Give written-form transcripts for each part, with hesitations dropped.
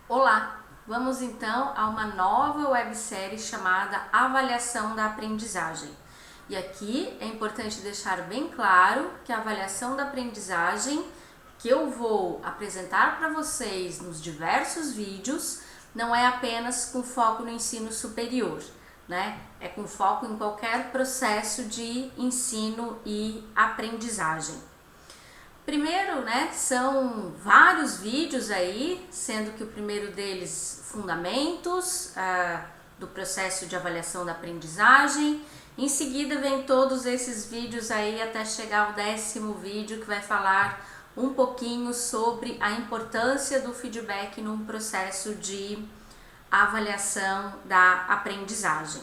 Olá! Vamos então a uma nova websérie chamada Avaliação da Aprendizagem. E aqui é importante deixar bem claro que a avaliação da aprendizagem que eu vou apresentar para vocês nos diversos vídeos não é apenas com foco no ensino superior, né? É com foco em qualquer processo de ensino e aprendizagem. Primeiro, né, são vários vídeos aí, sendo que o primeiro deles, fundamentos do processo de avaliação da aprendizagem. Em seguida vem todos esses vídeos aí até chegar ao 10º vídeo, que vai falar um pouquinho sobre a importância do feedback num processo de avaliação da aprendizagem.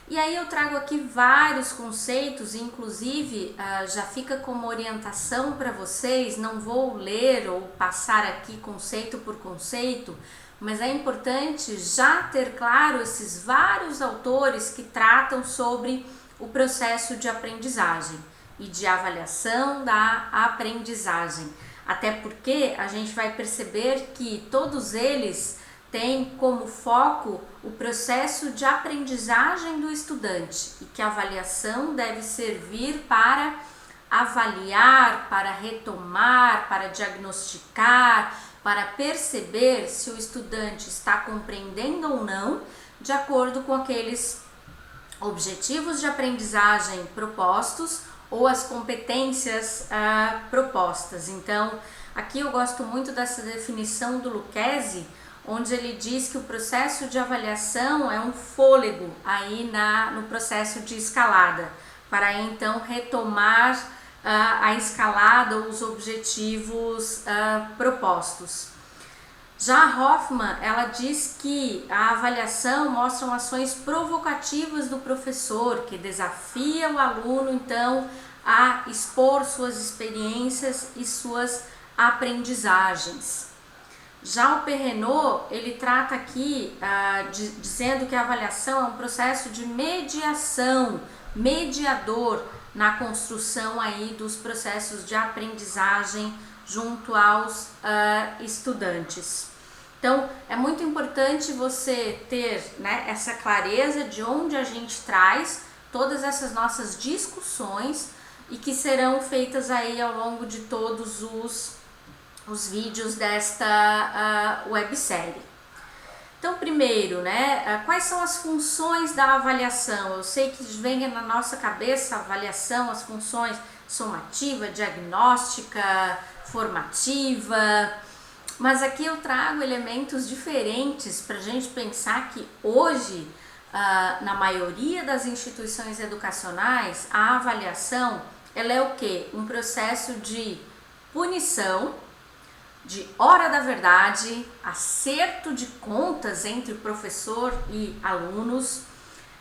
E aí eu trago aqui vários conceitos, inclusive já fica como orientação para vocês, não vou ler ou passar aqui conceito por conceito, mas é importante já ter claro esses vários autores que tratam sobre o processo de aprendizagem e de avaliação da aprendizagem. Até porque a gente vai perceber que todos eles tem como foco o processo de aprendizagem do estudante e que a avaliação deve servir para avaliar, para retomar, para diagnosticar, para perceber se o estudante está compreendendo ou não, de acordo com aqueles objetivos de aprendizagem propostos ou as competências propostas. Então, aqui eu gosto muito dessa definição do Lucchesi, onde ele diz que o processo de avaliação é um fôlego aí no processo de escalada, para aí então retomar a escalada ou os objetivos propostos. Já a Hoffman, ela diz que a avaliação mostra ações provocativas do professor, que desafia o aluno então a expor suas experiências e suas aprendizagens. Já o Perrenot, ele trata aqui dizendo que a avaliação é um processo de mediação, mediador na construção aí dos processos de aprendizagem junto aos estudantes. Então, é muito importante você ter, né, essa clareza de onde a gente traz todas essas nossas discussões e que serão feitas aí ao longo de todos os vídeos desta websérie. Então, primeiro, né, quais são as funções da avaliação? Eu sei que vem na nossa cabeça a avaliação, as funções somativa, diagnóstica, formativa, mas aqui eu trago elementos diferentes para a gente pensar que hoje, na maioria das instituições educacionais, a avaliação, ela é o quê? Um processo de punição, de hora da verdade, acerto de contas entre professor e alunos.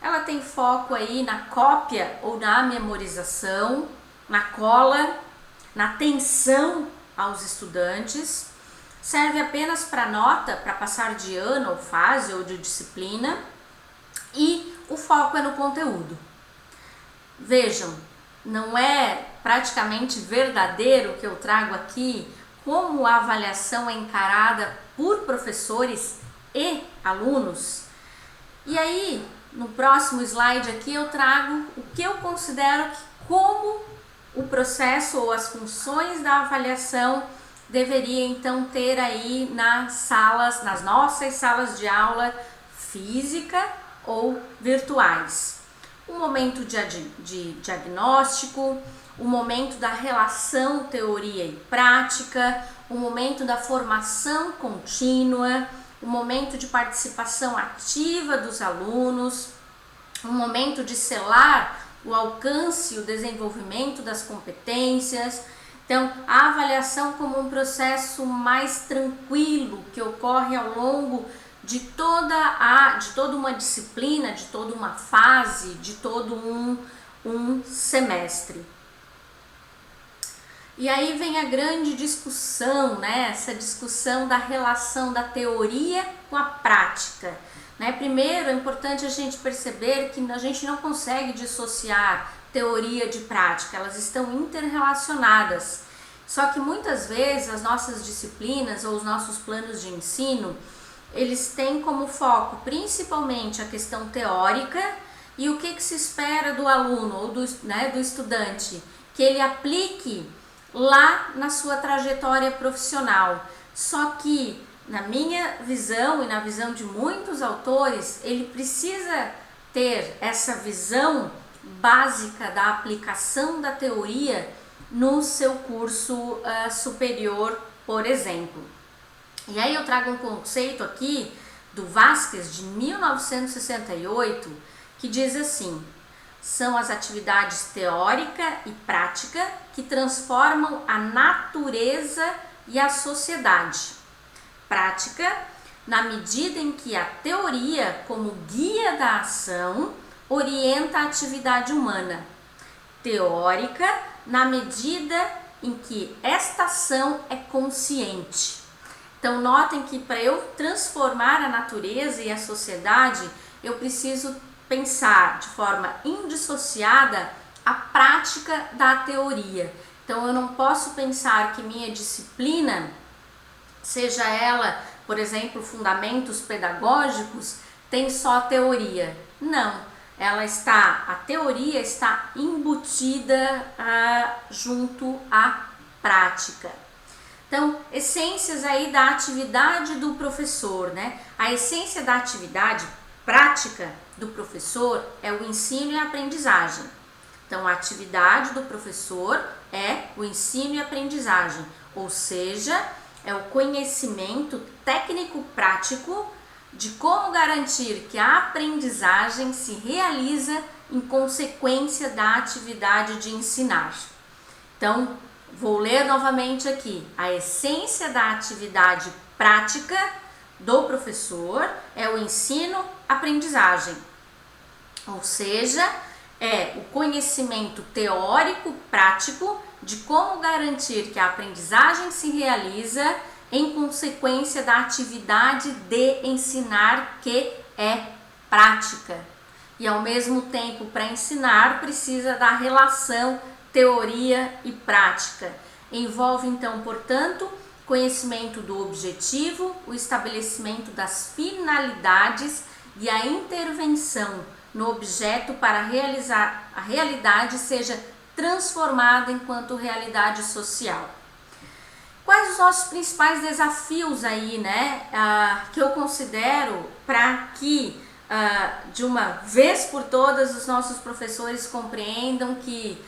Ela tem foco aí na cópia ou na memorização, na cola, na atenção aos estudantes. Serve apenas para nota, para passar de ano ou fase ou de disciplina, e o foco é no conteúdo. Vejam, não é praticamente verdadeiro o que eu trago aqui, como a avaliação é encarada por professores e alunos. E aí, no próximo slide aqui, eu trago o que eu considero como o processo ou as funções da avaliação deveria então ter aí nas nossas salas de aula física ou virtuais. Um momento de diagnóstico, o momento da relação teoria e prática, o momento da formação contínua, o momento de participação ativa dos alunos, um momento de selar o alcance e o desenvolvimento das competências. Então, a avaliação como um processo mais tranquilo que ocorre ao longo de toda uma disciplina, de toda uma fase, de todo um semestre. E aí vem a grande discussão, né? Essa discussão da relação da teoria com a prática. Né? Primeiro, é importante a gente perceber que a gente não consegue dissociar teoria de prática, elas estão interrelacionadas. Só que muitas vezes as nossas disciplinas ou os nossos planos de ensino, eles têm como foco principalmente a questão teórica e o que se espera do aluno ou do estudante, que ele aplique lá na sua trajetória profissional. Só que, na minha visão e na visão de muitos autores, ele precisa ter essa visão básica da aplicação da teoria no seu curso superior, por exemplo. E aí eu trago um conceito aqui do Vasquez, de 1968, que diz assim: são as atividades teórica e prática que transformam a natureza e a sociedade. Prática, na medida em que a teoria, como guia da ação, orienta a atividade humana. Teórica, na medida em que esta ação é consciente. Então, notem que para eu transformar a natureza e a sociedade, eu preciso pensar de forma indissociada a prática da teoria. Então, eu não posso pensar que minha disciplina, seja ela, por exemplo, fundamentos pedagógicos, tem só teoria. Não, a teoria está embutida junto à prática. Então, essências aí da atividade do professor, né? A essência da atividade prática do professor é o ensino e a aprendizagem. Então, a atividade do professor é o ensino e aprendizagem, ou seja, é o conhecimento técnico-prático de como garantir que a aprendizagem se realiza em consequência da atividade de ensinar. Então, vou ler novamente aqui. A essência da atividade prática do professor é o ensino-aprendizagem, ou seja, é o conhecimento teórico-prático de como garantir que a aprendizagem se realiza em consequência da atividade de ensinar, que é prática. E ao mesmo tempo, para ensinar, precisa da relação teoria e prática. Envolve então, portanto, conhecimento do objetivo, o estabelecimento das finalidades e a intervenção no objeto para realizar a realidade seja transformada enquanto realidade social. Quais os nossos principais desafios aí, né, que eu considero para que de uma vez por todas os nossos professores compreendam que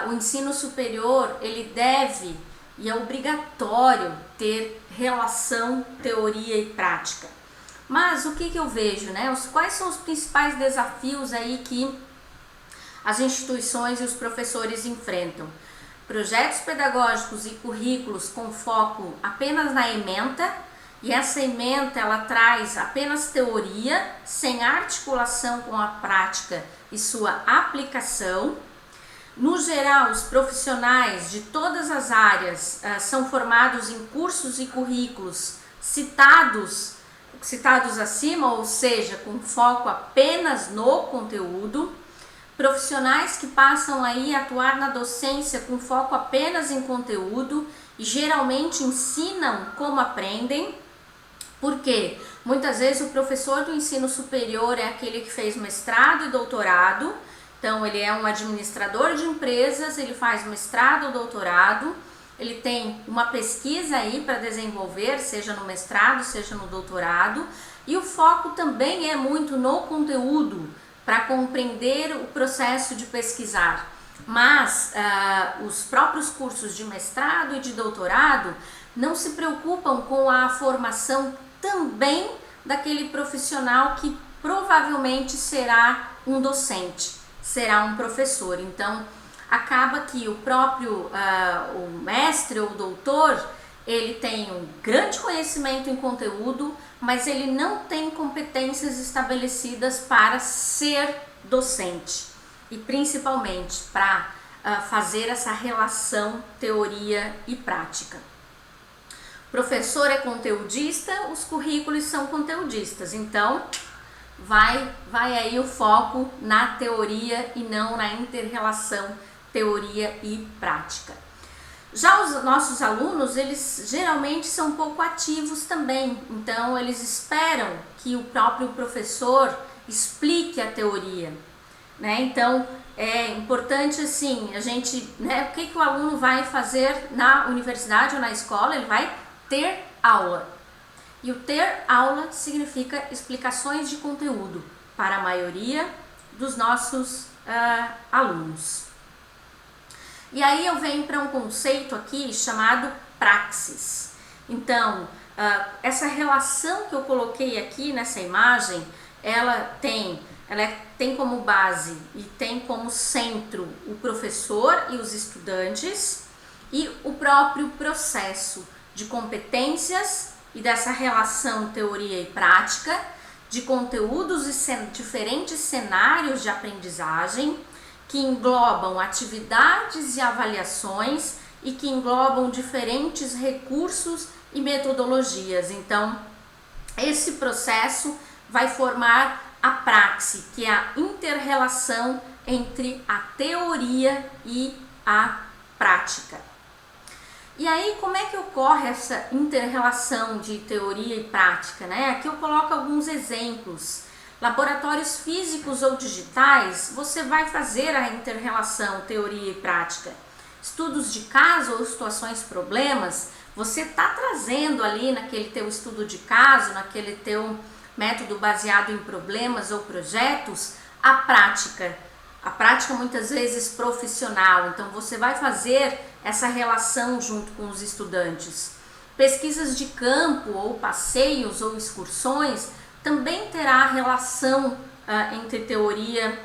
o ensino superior, ele deve e é obrigatório ter relação teoria e prática. Mas o que eu vejo, né? Quais são os principais desafios aí que as instituições e os professores enfrentam? Projetos pedagógicos e currículos com foco apenas na ementa, e essa ementa ela traz apenas teoria, sem articulação com a prática e sua aplicação. No geral, os profissionais de todas as áreas são formados em cursos e currículos citados acima, ou seja, com foco apenas no conteúdo. Profissionais que passam aí a atuar na docência com foco apenas em conteúdo e geralmente ensinam como aprendem, porque muitas vezes o professor do ensino superior é aquele que fez mestrado e doutorado. Então, ele é um administrador de empresas, ele faz mestrado ou doutorado, ele tem uma pesquisa aí para desenvolver, seja no mestrado, seja no doutorado, e o foco também é muito no conteúdo, para compreender o processo de pesquisar. Mas os próprios cursos de mestrado e de doutorado não se preocupam com a formação também daquele profissional que provavelmente será um docente, será um professor. Então, acaba que o próprio o mestre ou doutor, ele tem um grande conhecimento em conteúdo, mas ele não tem competências estabelecidas para ser docente e principalmente para fazer essa relação teoria e prática. O professor é conteudista, os currículos são conteudistas, então vai aí o foco na teoria e não na inter-relação teoria e prática. Já os nossos alunos, eles geralmente são pouco ativos também, então eles esperam que o próprio professor explique a teoria, né? Então é importante assim, a gente, né, o que o aluno vai fazer na universidade ou na escola? Ele vai ter aula. E o ter aula significa explicações de conteúdo para a maioria dos nossos alunos. E aí eu venho para um conceito aqui chamado praxis. Então, essa relação que eu coloquei aqui nessa imagem, ela tem como base e tem como centro o professor e os estudantes e o próprio processo de competências e dessa relação teoria e prática, de conteúdos e diferentes cenários de aprendizagem, que englobam atividades e avaliações e que englobam diferentes recursos e metodologias. Então, esse processo vai formar a praxis, que é a inter-relação entre a teoria e a prática. E aí, como é que ocorre essa inter-relação de teoria e prática, né? Aqui eu coloco alguns exemplos. Laboratórios físicos ou digitais, você vai fazer a inter-relação teoria e prática. Estudos de caso ou situações problemas, você está trazendo ali naquele teu estudo de caso, naquele teu método baseado em problemas ou projetos, a prática muitas vezes profissional. Então você vai fazer essa relação junto com os estudantes. Pesquisas de campo ou passeios ou excursões também terá relação entre teoria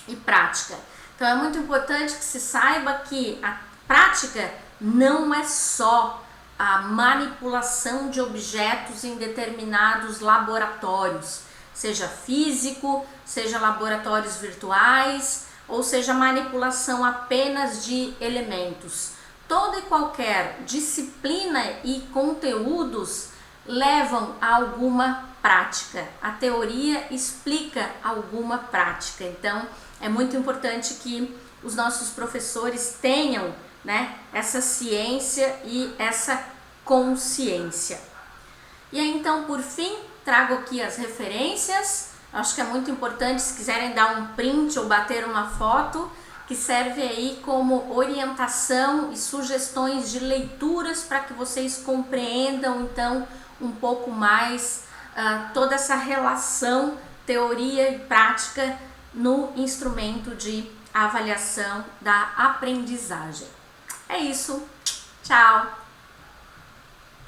e prática. Então é muito importante que se saiba que a prática não é só a manipulação de objetos em determinados laboratórios, seja físico, seja laboratórios virtuais, ou seja manipulação apenas de elementos. Toda e qualquer disciplina e conteúdos levam a alguma prática. A teoria explica alguma prática. Então, é muito importante que os nossos professores tenham, né, essa ciência e essa consciência. E aí, então, por fim, trago aqui as referências. Acho que é muito importante, se quiserem dar um print ou bater uma foto, que serve aí como orientação e sugestões de leituras para que vocês compreendam, então, um pouco mais toda essa relação teoria e prática no instrumento de avaliação da aprendizagem. É isso, tchau!